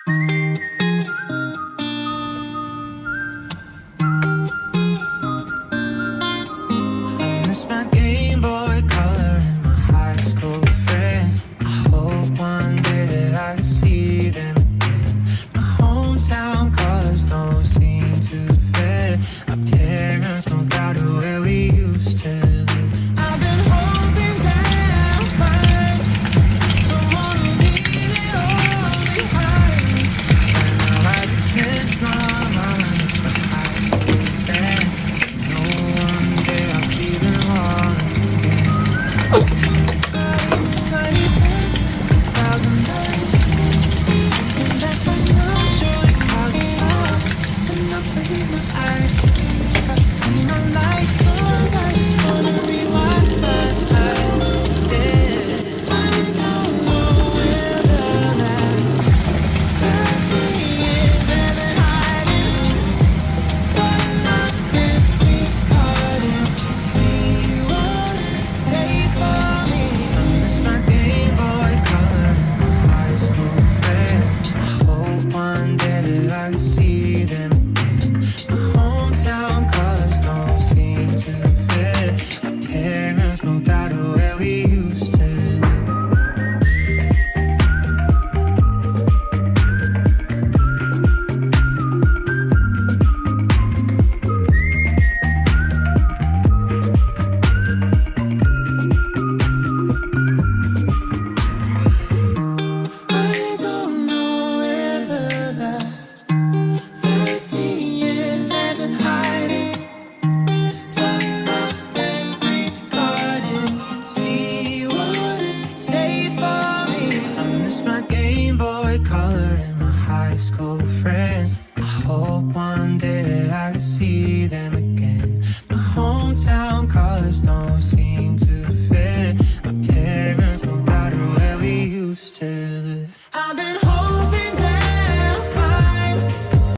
I miss my Game Boy Color and my high school friends. I hope one day that I can see them again. My hometown colors don't seem to fit. My parents moved out to where we used to live. I've been hoping that I'll find someone who leave it all behind. Right now I just miss my mom, I miss my high school band. No, one day I'll see them all again. Funny back, 2009. And that might not surely cause a fall. And I believe my eyes. If I could see my life songs, I just wanna rewind. Yeah. I don't know whether that 13 years have been hiding, but nothing recorded. See what it's say for me. I miss my Game Boy Color and my high school friends. I hope one day that I can see them again. My hometown colors don't seem to fit. My parents moved out to where we used to live. I don't know whether that 13 years I've been hiding, but nothing recorded. See what it's say for me. I miss my Game Boy Color and my high school friends. I hope one day that I can see them again. My hometown colors don't seem to fit. My parents moved out to where we used to live. I've been